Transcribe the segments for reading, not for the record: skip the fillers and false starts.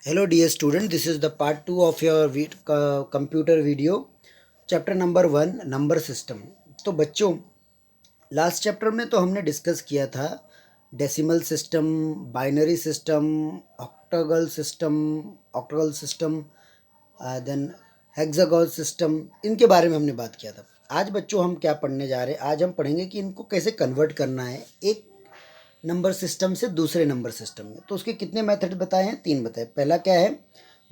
Hello dear student, this is the part 2 of your computer video, chapter number 1 number system। तो बच्चों last chapter में तो हमने discuss किया था decimal system, binary system, octal system, then hexagonal system, इनके बारे में हमने बात किया था। आज बच्चों हम क्या पढ़ने जा रहे हैं, आज हम पढ़ेंगे कि इनको कैसे कन्वर्ट करना है एक नंबर सिस्टम से दूसरे नंबर सिस्टम में। तो उसके कितने मेथड बताए हैं? 3 बताए। पहला क्या है?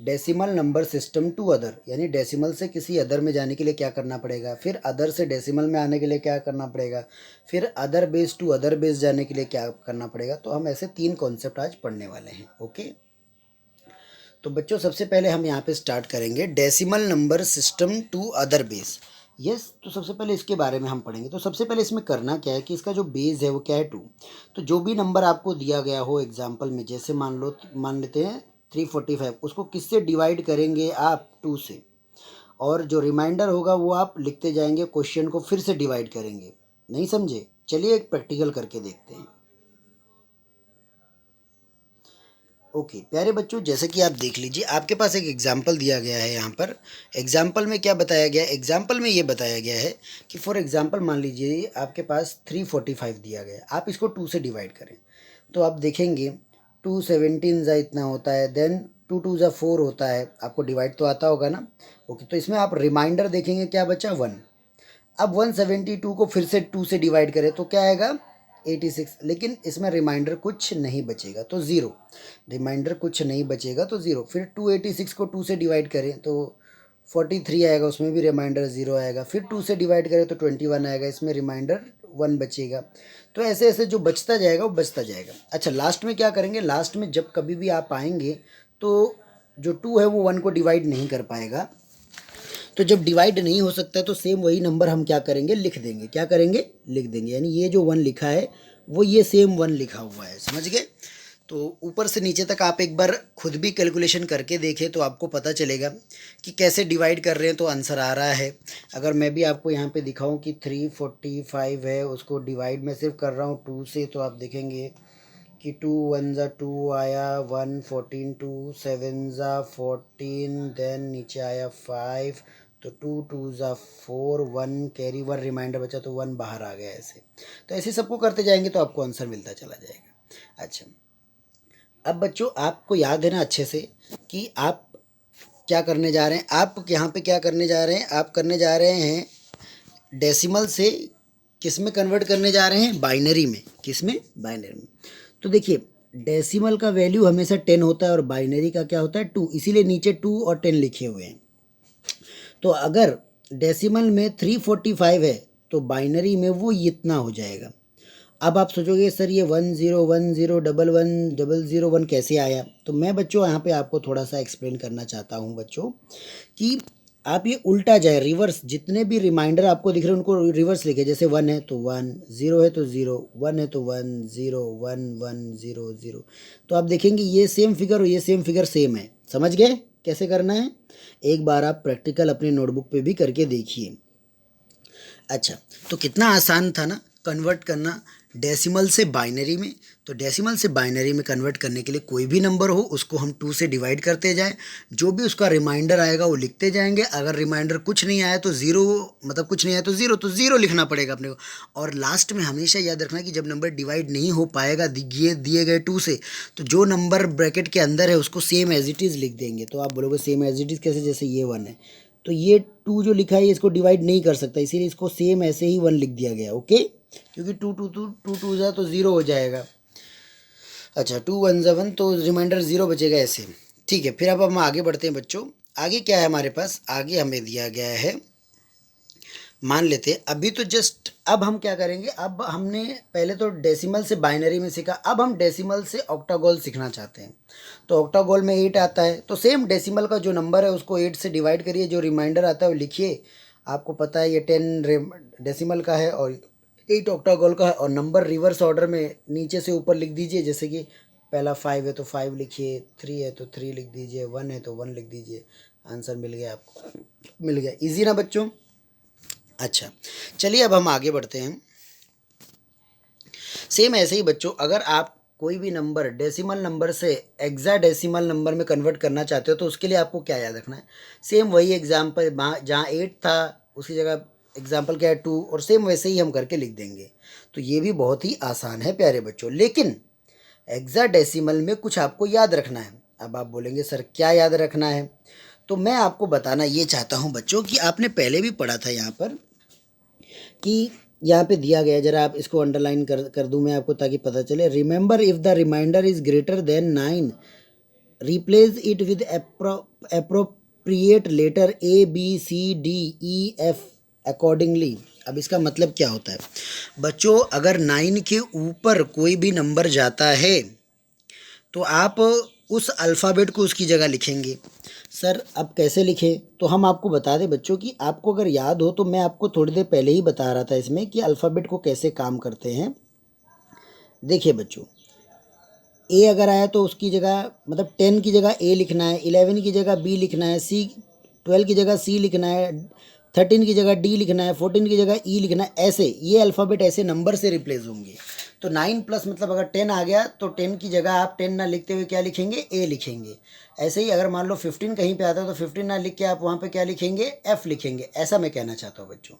Decimal number system to other, यानी डेसिमल से किसी अदर में जाने के लिए क्या करना पड़ेगा, फिर अदर से डेसिमल में आने के लिए क्या करना पड़ेगा, फिर other base to other base जाने के लिए क्या करना पड़ेगा। तो हम ऐसे 3 कॉन्सेप्ट आज पढ़ने वाले हैं। ओके, तो बच्चों सबसे पहले हम यहाँ पे स्टार्ट करेंगे decimal number system to other base. Yes, तो सबसे पहले इसके बारे में हम पढ़ेंगे। तो सबसे पहले इसमें करना क्या है कि इसका जो बेस है वो क्या है? 2। तो जो भी नंबर आपको दिया गया हो एग्जाम्पल में, जैसे मान लेते हैं 345, उसको किससे डिवाइड करेंगे आप? 2 से। और जो रिमाइंडर होगा वो आप लिखते जाएंगे, क्वेश्चन को फिर से डिवाइड करेंगे। नहीं समझे? चलिए एक प्रैक्टिकल करके देखते हैं। ओके प्यारे बच्चों, जैसे कि आप देख लीजिए, आपके पास एक एग्जाम्पल दिया गया है। यहाँ पर एग्जाम्पल में क्या बताया गया है? एग्जाम्पल में ये बताया गया है कि फॉर एग्जाम्पल मान लीजिए आपके पास 345 दिया गया है, आप इसको 2 से डिवाइड करें तो आप देखेंगे 2 17 ज़ा इतना होता है, देन 2 2 ज़ा 4 होता है। आपको डिवाइड तो आता होगा ना? ओके, तो इसमें आप रिमाइंडर देखेंगे, क्या बचा? 1। अब 172 को फिर से 2 से डिवाइड करें तो क्या आएगा? 86। लेकिन इसमें रिमाइंडर कुछ नहीं बचेगा तो ज़ीरो। रिमाइंडर कुछ नहीं बचेगा तो ज़ीरो। फिर 286 को 2 से डिवाइड करें तो 43 आएगा, उसमें भी रिमाइंडर ज़ीरो आएगा। फिर 2 से डिवाइड करें तो 21 आएगा, इसमें रिमाइंडर 1 बचेगा। तो ऐसे ऐसे जो बचता जाएगा वो बचता जाएगा। अच्छा, लास्ट में क्या करेंगे? लास्ट में जब कभी भी आप आएंगे तो जो 2 है वो 1 को डिवाइड नहीं कर पाएगा। तो जब डिवाइड नहीं हो सकता तो सेम वही नंबर हम क्या करेंगे? लिख देंगे। क्या करेंगे? लिख देंगे। यानी ये जो 1 लिखा है वो ये सेम 1 लिखा हुआ है। समझ गए? तो ऊपर से नीचे तक आप एक बार खुद भी कैलकुलेशन करके देखें तो आपको पता चलेगा कि कैसे डिवाइड कर रहे हैं तो आंसर आ रहा है। अगर मैं भी आपको यहाँ पे दिखाऊं कि 345 है, उसको डिवाइड मैं सिर्फ कर रहा हूँ 2 से, तो आप देखेंगे कि 2 1 ज़ा 2 आया, 1 14, 2 7 ज़ा 14, देन नीचे आया 5, तो 2 2 ज़ा 4, 1 कैरी 1 रिमाइंडर बचा तो 1 बाहर आ गया। ऐसे तो ऐसे सबको करते जाएंगे तो आपको आंसर मिलता चला जाएगा। अच्छा, अब बच्चों आपको याद है ना अच्छे से कि आप क्या करने जा रहे हैं? आप यहाँ पे क्या करने जा रहे हैं? आप करने जा रहे हैं डेसिमल से किस में कन्वर्ट करने जा रहे हैं? बाइनरी में। किस में? बाइनरी में। तो देखिए, डेसिमल का वैल्यू हमेशा 10 होता है और बाइनरी का क्या होता है? 2। इसीलिए नीचे 2 और 10 लिखे हुए हैं। तो अगर डेसिमल में 345 है तो बाइनरी में वो इतना हो जाएगा। अब आप सोचोगे सर ये 1010110011 कैसे आया? तो मैं बच्चों यहाँ पे आपको थोड़ा सा एक्सप्लेन करना चाहता हूँ बच्चों कि आप ये उल्टा जाए, रिवर्स। जितने भी रिमाइंडर आपको दिख रहे हैं उनको रिवर्स लिखे। जैसे 1 है तो 1, 0 है तो 0, 1 है तो 1, 0 1 1 0 0। तो आप देखेंगे ये सेम फिगर और ये सेम फिगर सेम है। समझ गए कैसे करना है? एक बार आप प्रैक्टिकल अपने नोटबुक पे भी करके देखिए। अच्छा, तो कितना आसान था ना कन्वर्ट करना डेसिमल से बाइनरी में। तो डेसिमल से बाइनरी में कन्वर्ट करने के लिए कोई भी नंबर हो उसको हम 2 से डिवाइड करते जाएं, जो भी उसका रिमाइंडर आएगा वो लिखते जाएंगे। अगर रिमाइंडर कुछ नहीं आया तो ज़ीरो, मतलब कुछ नहीं आया तो ज़ीरो, तो ज़ीरो लिखना पड़ेगा अपने को। और लास्ट में हमेशा याद रखना कि जब नंबर डिवाइड नहीं हो पाएगा दिए गए 2 से, तो जो नंबर ब्रैकेट के अंदर है उसको सेम एज इट इज़ लिख देंगे। तो आप बोलोगे सेम एज इट इज़ कैसे? जैसे ये 1 है तो ये 2 जो लिखा है इसको डिवाइड नहीं कर सकता, इसीलिए इसको सेम ऐसे ही 1 लिख दिया गया। ओके, क्योंकि 2 ज़ा तो ज़ीरो हो जाएगा। अच्छा, 2 1 ज़ा 1 तो रिमाइंडर ज़ीरो बचेगा ऐसे। ठीक है, फिर अब हम आगे बढ़ते हैं बच्चों। आगे क्या है हमारे पास? आगे हमें दिया गया है, मान लेते हैं अभी तो जस्ट अब हम क्या करेंगे? अब हमने पहले तो डेसिमल से बाइनरी में सीखा, अब हम डेसिमल से ऑक्टागोल सीखना चाहते हैं। तो ऑक्टागोल में 8 आता है, तो सेम डेसिमल का जो नंबर है उसको 8 से डिवाइड करिए, जो रिमाइंडर आता है वो लिखिए। आपको पता है ये 10 डेसिमल का है और 8 ऑक्टागोल का है, और नंबर रिवर्स ऑर्डर में नीचे से ऊपर लिख दीजिए। जैसे कि पहला 5 है तो 5 लिखिए, 3 है तो 3 लिख दीजिए, 1 है तो 1 लिख दीजिए। आंसर मिल गया आपको, मिल गया। इजी ना बच्चों? अच्छा, चलिए अब हम आगे बढ़ते हैं। सेम ऐसे ही बच्चों, अगर आप कोई भी नंबर डेसिमल नंबर से हेक्साडेसिमल नंबर में कन्वर्ट करना चाहते हो तो उसके लिए आपको क्या याद रखना है, सेम वही एग्जाम्पल जहाँ 8 था उसकी जगह एग्जाम्पल क्या है 2, और सेम वैसे ही हम करके लिख देंगे। तो ये भी बहुत ही आसान है प्यारे बच्चों, लेकिन हेक्साडेसिमल में कुछ आपको याद रखना है। अब आप बोलेंगे सर क्या याद रखना है, तो मैं आपको बताना ये चाहता हूँ बच्चों कि आपने पहले भी पढ़ा था यहाँ पर कि यहाँ पे दिया गया है, जरा आप इसको अंडरलाइन कर दूँ मैं आपको ताकि पता चले। Remember if the reminder is greater than 9 replace it with appropriate letter A B C D E F accordingly. अब इसका मतलब क्या होता है बच्चों, अगर 9 के ऊपर कोई भी नंबर जाता है तो आप उस अल्फ़ाबेट को उसकी जगह लिखेंगे। सर अब कैसे लिखें, तो हम आपको बता दें बच्चों कि आपको अगर याद हो तो मैं आपको थोड़ी देर पहले ही बता रहा था इसमें कि अल्फ़ाबेट को कैसे काम करते हैं। देखिए बच्चों, ए अगर आया तो उसकी जगह मतलब 10 की जगह ए लिखना है, 11 की जगह बी लिखना है, 12 की जगह सी लिखना है, 13 की जगह डी लिखना है, 14 की जगह ई लिखना है। ऐसे ये अल्फ़ाबेट ऐसे नंबर से रिप्लेस होंगे। तो 9 प्लस मतलब अगर 10 आ गया तो 10 की जगह आप 10 ना लिखते हुए क्या लिखेंगे, ए लिखेंगे। ऐसे ही अगर मान लो 15 कहीं पे आता है तो 15 ना लिख के आप वहाँ पे क्या लिखेंगे, एफ लिखेंगे। ऐसा मैं कहना चाहता हूँ बच्चों।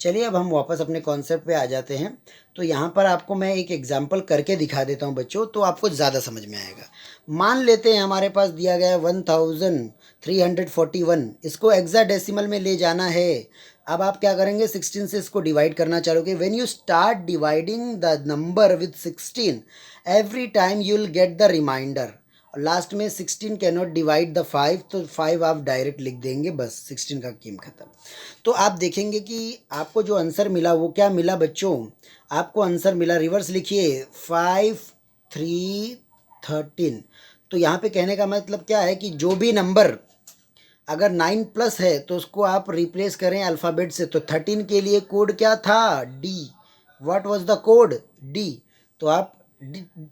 चलिए अब हम वापस अपने कॉन्सेप्ट पे आ जाते हैं। तो यहाँ पर आपको मैं एक एग्जाम्पल करके दिखा देता हूँ बच्चों, तो आपको ज़्यादा समझ में आएगा। मान लेते हैं हमारे पास दिया गया है 1341, इसको हेक्साडेसिमल में ले जाना है। अब आप क्या करेंगे, 16 से इसको डिवाइड करना चाहोगे। When you start dividing the number with 16 every time you will get the reminder. Last में 16 कैन नॉट डिवाइड द 5, तो 5 आप डायरेक्ट लिख देंगे, बस 16 का गेम खत्म। तो आप देखेंगे कि आपको जो आंसर मिला वो क्या मिला बच्चों, आपको आंसर मिला, रिवर्स लिखिए 5 3 13। तो यहाँ पे कहने का मतलब क्या है कि जो भी नंबर अगर 9 प्लस है तो उसको आप रिप्लेस करें अल्फ़ाबेट से। तो 13 के लिए कोड क्या था, D. What was the code, D. तो आप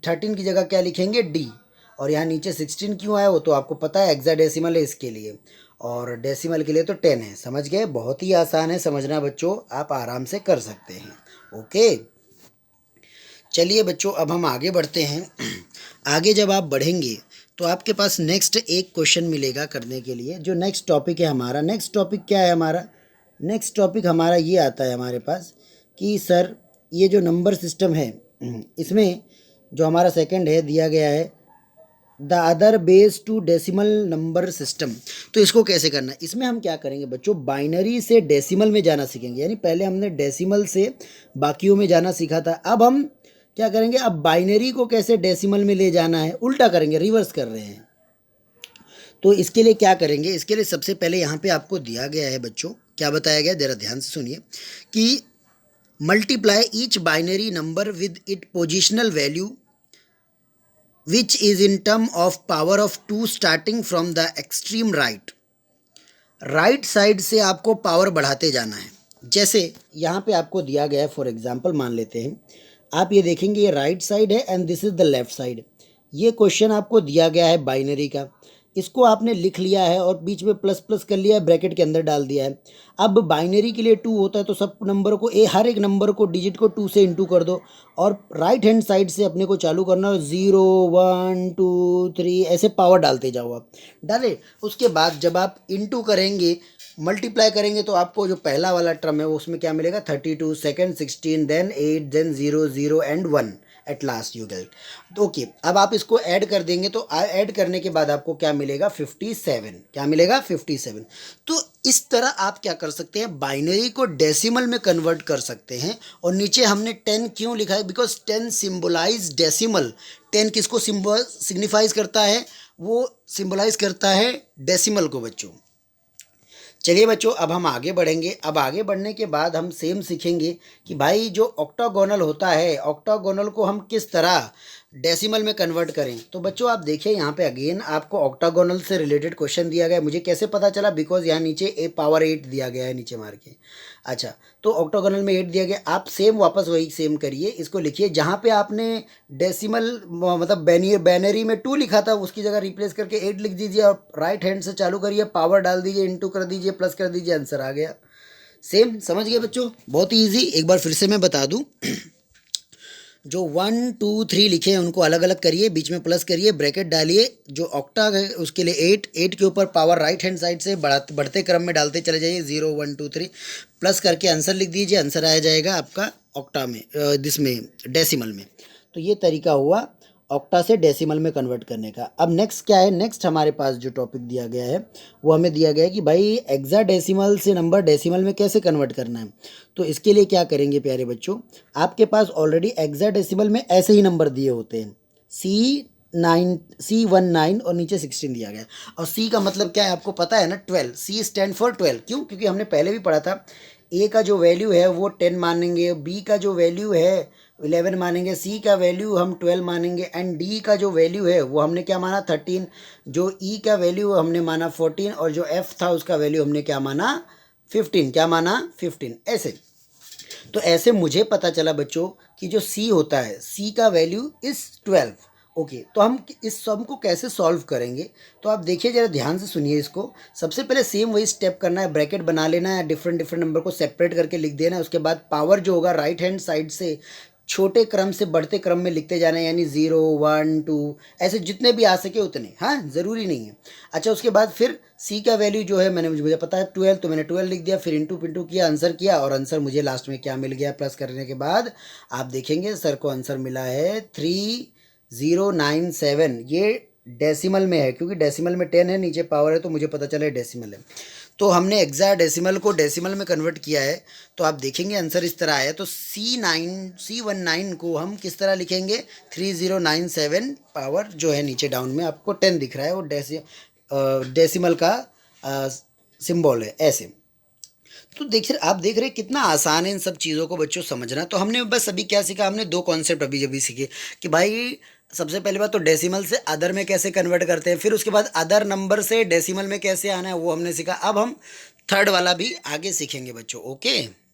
13 की जगह क्या लिखेंगे, डी। और यहाँ नीचे 16 क्यों आया वो तो आपको पता है, हेक्साडेसिमल है इसके लिए, और डेसिमल के लिए तो 10 है। समझ गए, बहुत ही आसान है समझना बच्चों, आप आराम से कर सकते हैं। ओके चलिए बच्चों अब हम आगे बढ़ते हैं। आगे जब आप बढ़ेंगे तो आपके पास नेक्स्ट एक क्वेश्चन मिलेगा करने के लिए। जो नेक्स्ट टॉपिक है हमारा, नेक्स्ट टॉपिक क्या है हमारा, नेक्स्ट टॉपिक हमारा ये आता है हमारे पास कि सर ये जो नंबर सिस्टम है इसमें जो हमारा सेकंड है दिया गया है the other base to decimal number system. तो इसको कैसे करना है, इसमें हम क्या करेंगे बच्चों, बाइनरी से डेसिमल में जाना सीखेंगे। यानी पहले हमने डेसिमल से बाकियों में जाना सीखा था, अब हम क्या करेंगे, अब बाइनरी को कैसे डेसिमल में ले जाना है, उल्टा करेंगे, रिवर्स कर रहे हैं। तो इसके लिए क्या करेंगे, इसके लिए सबसे पहले यहाँ पे आपको दिया गया है बच्चों, क्या बताया गया जरा ध्यान से सुनिए कि multiply each binary number with it positional value which is in term of power of 2 starting from the extreme right। Right side से आपको पावर बढ़ाते जाना है। जैसे यहाँ पे आपको दिया गया है, फॉर एग्जांपल मान लेते हैं, आप ये देखेंगे ये राइट साइड है and this is the left side. ये क्वेश्चन आपको दिया गया है बाइनरी का, इसको आपने लिख लिया है और बीच में प्लस प्लस कर लिया है, ब्रैकेट के अंदर डाल दिया है। अब बाइनरी के लिए 2 होता है तो सब नंबर को हर एक नंबर को डिजिट को 2 से इंटू कर दो, और राइट हैंड साइड से अपने को चालू करना, 0 1 2 3 ऐसे पावर डालते जाओ आप। डाले उसके बाद जब आप इंटू करेंगे, मल्टीप्लाई करेंगे, तो आपको जो पहला वाला टर्म है उसमें क्या मिलेगा, 32, second 16, then 8, then 0 0 and 1 at last you get. Okay अब आप इसको ऐड कर देंगे तो ऐड करने के बाद आपको क्या मिलेगा, 57। क्या मिलेगा, 57। तो इस तरह आप क्या कर सकते हैं, बाइनरी को डेसिमल में कन्वर्ट कर सकते हैं। और नीचे हमने 10 क्यों लिखा है, बिकॉज 10 सिम्बोलाइज डेसिमल। 10 किसको सिग्निफाइज करता है, वो सिम्बोलाइज करता है डेसिमल को बच्चों। चलिए बच्चों अब हम आगे बढ़ेंगे। अब आगे बढ़ने के बाद हम सेम सीखेंगे कि भाई जो ऑक्टागोनल होता है, ऑक्टागोनल को हम किस तरह डेसिमल में कन्वर्ट करें। तो बच्चों आप देखिए यहाँ पे अगेन आपको ऑक्टागोनल से रिलेटेड क्वेश्चन दिया गया है। मुझे कैसे पता चला, बिकॉज यहाँ नीचे पावर 8 दिया गया है नीचे मार के। अच्छा तो ऑक्टागोनल में 8 दिया गया, आप सेम वापस वही सेम करिए, इसको लिखिए जहाँ पे आपने डेसिमल मतलब बैनरी में 2 लिखा था उसकी जगह रिप्लेस करके 8 लिख दीजिए और राइट हैंड से चालू करिए, पावर डाल दीजिए, इंटू कर दीजिए, प्लस कर दीजिए, आंसर आ गया। सेम समझ गए बच्चों, बहुत ही ईजी। एक बार फिर से मैं बता दूं जो 1 2 3 लिखे हैं उनको अलग अलग करिए, बीच में प्लस करिए, ब्रैकेट डालिए, जो ऑक्टा है उसके लिए 8, 8 के ऊपर पावर राइट हैंड साइड से बढ़ते क्रम में डालते चले जाइए, 0 1 2 3 प्लस करके आंसर लिख दीजिए, आंसर आ जाएगा आपका ऑक्टा में, जिसमें डेसिमल में। तो ये तरीका हुआ ऑक्टा से डेसिमल में कन्वर्ट करने का। अब नेक्स्ट क्या है, नेक्स्ट हमारे पास जो टॉपिक दिया गया है वो हमें दिया गया है कि भाई हेक्साडेसिमल से नंबर डेसिमल में कैसे कन्वर्ट करना है। तो इसके लिए क्या करेंगे प्यारे बच्चों, आपके पास ऑलरेडी हेक्साडेसिमल में ऐसे ही नंबर दिए होते हैं, C19 और नीचे 16 दिया गया है। और C का मतलब क्या है आपको पता है ना, 12। C स्टैंड फॉर 12, क्यों? क्योंकि हमने पहले भी पढ़ा था, ए का जो वैल्यू है वो 10 मानेंगे, बी का जो वैल्यू है 11 मानेंगे, सी का वैल्यू हम 12 मानेंगे, एंड डी का जो वैल्यू है वो हमने क्या माना 13, जो ई का वैल्यू हमने माना 14, और जो एफ था उसका वैल्यू हमने क्या माना 15, क्या माना 15। ऐसे तो ऐसे मुझे पता चला बच्चों कि जो सी होता है, सी का वैल्यू इज़ 12। ओके, तो हम इस सम को कैसे सॉल्व करेंगे, तो आप देखिए ज़रा ध्यान से सुनिए इसको। सबसे पहले सेम वही स्टेप करना है, ब्रैकेट बना लेना है, डिफरेंट डिफरेंट नंबर को सेपरेट करके लिख देना है। उसके बाद पावर जो होगा राइट हैंड साइड से छोटे क्रम से बढ़ते क्रम में लिखते जाना है, यानी 0 1 2 ऐसे जितने भी आ सके उतने, हाँ ज़रूरी नहीं है। अच्छा, उसके बाद फिर सी का वैल्यू जो है मुझे पता है 12, तो मैंने 12 लिख दिया, फिर इंटू पिंटू किया, आंसर किया, और आंसर मुझे लास्ट में क्या मिल गया, प्लस करने के बाद आप देखेंगे सर को आंसर मिला है 3097। ये डेसिमल में है, क्योंकि डेसिमल में 10 है, नीचे पावर है, तो मुझे पता चला डेसिमल है। तो हमने हेक्साडेसिमल को डेसिमल में कन्वर्ट किया है, तो आप देखेंगे आंसर इस तरह आया। तो C19 को हम किस तरह लिखेंगे, 3097, पावर जो है नीचे डाउन में आपको 10 दिख रहा है, वो डेसिमल का सिंबल है ऐसे। तो देखिए, आप देख रहे हैं कितना आसान है इन सब चीज़ों को बच्चों समझना। तो हमने बस अभी क्या सीखा, हमने दो कॉन्सेप्ट अभी जब भी सीखे कि भाई सबसे पहली बात तो डेसिमल से अदर में कैसे कन्वर्ट करते हैं, फिर उसके बाद अदर नंबर से डेसिमल में कैसे आना है वो हमने सीखा। अब हम थर्ड वाला भी आगे सीखेंगे बच्चों। ओके।